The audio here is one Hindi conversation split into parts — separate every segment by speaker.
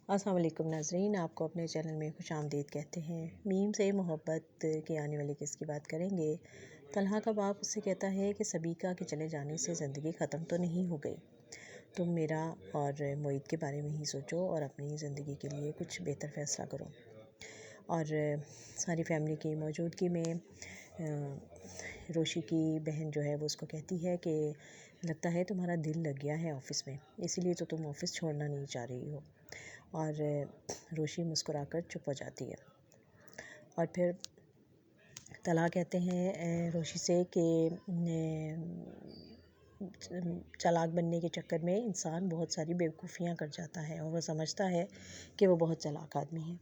Speaker 1: अस्सलाम वालेकुम नाज़रीन, आपको अपने चैनल में खुशामदीद कहते हैं। मीम से मोहब्बत की आने वाली किस की बात करेंगे। तलहा का बाप उससे कहता है कि सबीका के चले जाने से ज़िंदगी ख़त्म तो नहीं हो गई। तुम मेरा और मोईद के बारे में ही सोचो और अपनी ज़िंदगी के लिए कुछ बेहतर फ़ैसला करो। और सारी फैमिली की मौजूदगी में रोशी की बहन जो है वो उसको कहती है कि लगता है तुम्हारा दिल लग गया है ऑफ़िस में, इसीलिए तो तुम ऑफ़िस छोड़ना नहीं चाह रही हो। और रोशी मुस्कुराकर चुप हो जाती है। और फिर तलहा कहते हैं रोशी से कि चालाक बनने के चक्कर में इंसान बहुत सारी बेवकूफ़ियाँ कर जाता है और वह समझता है कि वो बहुत चालाक आदमी है।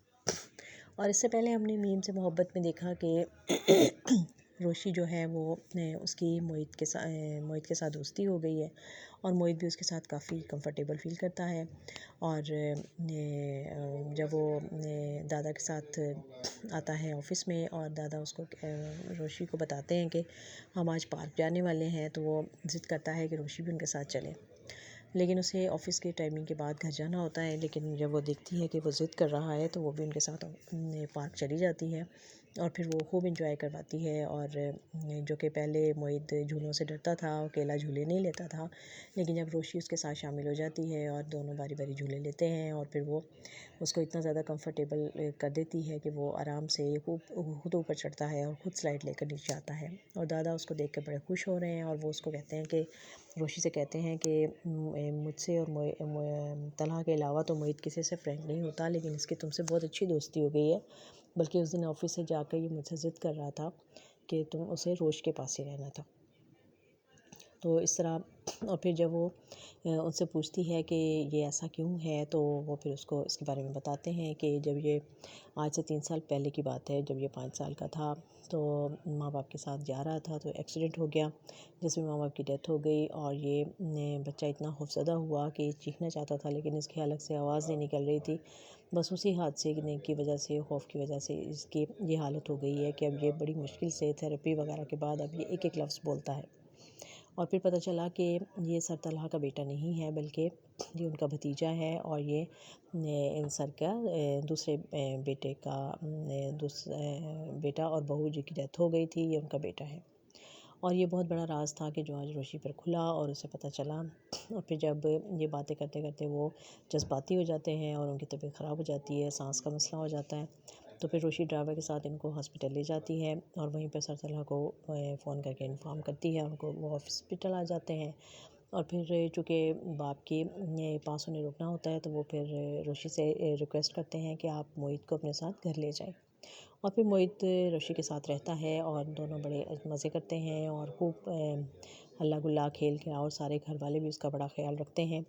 Speaker 1: और इससे पहले हमने मीम से मोहब्बत में देखा कि रोशी जो है वो उसकी मोहित के साथ दोस्ती हो गई है और मोहित भी उसके साथ काफ़ी कंफर्टेबल फ़ील करता है। और जब वो दादा के साथ आता है ऑफ़िस में और दादा उसको रोशी को बताते हैं कि हम आज पार्क जाने वाले हैं, तो वो ज़िद करता है कि रोशी भी उनके साथ चले। लेकिन उसे ऑफ़िस के टाइमिंग के बाद घर जाना होता है, लेकिन जब वो देखती है कि वो ज़िद कर रहा है तो वो भी उनके साथ पार्क चली जाती है और फिर वो खूब इंजॉय करवाती है। और जो कि पहले मोहित झूलों से डरता था, अकेला झूले नहीं लेता था, लेकिन जब रोशी उसके साथ शामिल हो जाती है और दोनों बारी बारी झूले लेते हैं और फिर वो उसको इतना ज़्यादा कंफर्टेबल कर देती है कि वो आराम से खुद ऊपर चढ़ता है और ख़ुद स्लाइड लेकर नीचे आता है। और दादा उसको देख कर बड़े खुश हो रहे हैं और वो उसको कहते हैं कि रोशी से कहते हैं कि मुझसे और तलहा के अलावा तो मोहित किसी से फ्रेंड नहीं होता, लेकिन इसकी तुमसे बहुत अच्छी दोस्ती हो गई है। बल्कि उस दिन ऑफ़िस से जाकर ये मुझसे ज़िद कर रहा था कि तुम उसे रोश के पास ही रहना था। तो इस तरह और फिर जब वो उनसे पूछती है कि ये ऐसा क्यों है, तो वो फिर उसको इसके बारे में बताते हैं कि जब ये आज से 3 साल पहले की बात है, जब ये 5 साल का था तो माँ बाप के साथ जा रहा था तो एक्सीडेंट हो गया जिसमें माँ बाप की डेथ हो गई। और ये बच्चा इतना खौफज़दा हुआ कि चीखना चाहता था, लेकिन इसकी हलक से आवाज़ नहीं निकल रही थी। बस उसी हादसे की वजह से, खौफ की वजह से इसकी ये हालत हो गई है कि अब ये बड़ी मुश्किल से थेरेपी वगैरह के बाद अब ये एक एक लफ्ज़ बोलता है। और फिर पता चला कि ये सर तलहा का बेटा नहीं है, बल्कि ये उनका भतीजा है। और ये इन सर का दूसरे बेटे का बेटा और बहू जी की डेथ हो गई थी, ये उनका बेटा है। और ये बहुत बड़ा राज था कि जो आज रोशी पर खुला और उसे पता चला। और फिर जब ये बातें करते करते वो जज्बाती हो जाते हैं और उनकी तबीयत ख़राब हो जाती है, सांस का मसला हो जाता है, तो फिर रोशी ड्राइवर के साथ इनको हॉस्पिटल ले जाती है और वहीं पर सर तलहा को फ़ोन करके इन्फॉर्म करती है उनको। वो हॉस्पिटल आ जाते हैं और फिर चूँकि बाप के पास उन्हें रुकना होता है, तो वो फिर रोशी से रिक्वेस्ट करते हैं कि आप मोहित को अपने साथ घर ले जाएं। और फिर मोहित रोशी के साथ रहता है और दोनों बड़े मज़े करते हैं और खूब हल्ला गुल्ला खेल के, और सारे घर वाले भी उसका बड़ा ख्याल रखते हैं।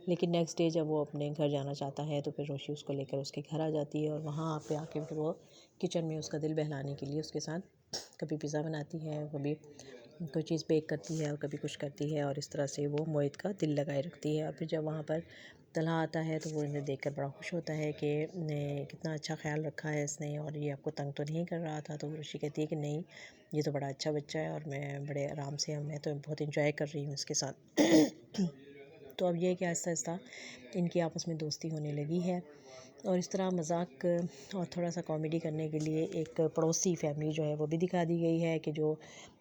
Speaker 1: लेकिन नेक्स्ट डे जब वो अपने घर जाना चाहता है तो फिर रोशी उसको लेकर उसके घर आ जाती है और वहाँ पे आके फिर वो किचन में उसका दिल बहलाने के लिए उसके साथ कभी पिज़्ज़ा बनाती है, कभी कोई चीज़ बेक करती है और कभी कुछ करती है, और इस तरह से वो मोहित का दिल लगाए रखती है। और फिर जब वहाँ पर तलहा आता है तो वो इन्हें देखकर बड़ा खुश होता है कि कितना अच्छा ख्याल रखा है इसने और ये आपको तंग तो नहीं कर रहा था। तो ऋषि कहती है कि नहीं, ये तो बड़ा अच्छा बच्चा है और मैं बड़े आराम से, मैं तो बहुत इंजॉय कर रही हूँ इसके साथ। तो अब ये है कि आहिस्ता आहिस्ता इनकी आपस में दोस्ती होने लगी है। और इस तरह मजाक और थोड़ा सा कॉमेडी करने के लिए एक पड़ोसी फैमिली जो है वो भी दिखा दी गई है कि जो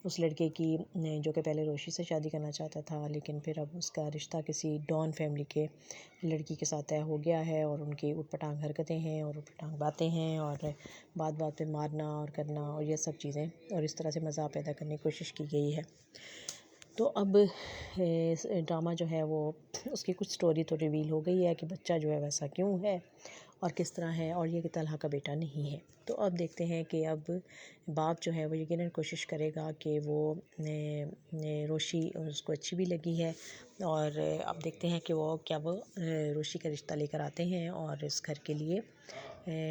Speaker 1: उस लड़के की जो कि पहले रोशी से शादी करना चाहता था, लेकिन फिर अब उसका रिश्ता किसी डॉन फैमिली के लड़की के साथ तय हो गया है और उनकी ऊटपटांग हरकतें हैं और ऊटपटांग बातें हैं और बात बात पे मारना और करना और ये सब चीज़ें, और इस तरह से मज़ा पैदा करने की कोशिश की गई है। तो अब ड्रामा जो है वो उसकी कुछ स्टोरी तो रिवील हो गई है कि बच्चा जो है वैसा क्यों है और किस तरह है, और ये कि तलहा का बेटा नहीं है। तो अब देखते हैं कि अब बाप जो है वो यकीनन कोशिश करेगा कि वो रोशी उसको अच्छी भी लगी है, और अब देखते हैं कि वो रोशी का रिश्ता लेकर आते हैं और इस घर के लिए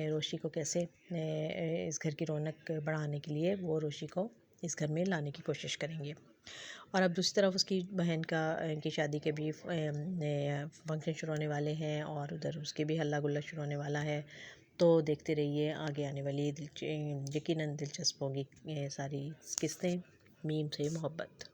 Speaker 1: रोशी को कैसे इस घर की रौनक बढ़ाने के लिए वो रोशी को इस घर में लाने की कोशिश करेंगे। और अब दूसरी तरफ उसकी बहन की शादी के भी फंक्शन शुरू होने वाले हैं और उधर उसके भी हल्ला गुल्ला शुरू होने वाला है। तो देखते रहिए, आगे आने वाली यकीनन दिलचस्प होगी ये सारी किस्तें मीम से मोहब्बत।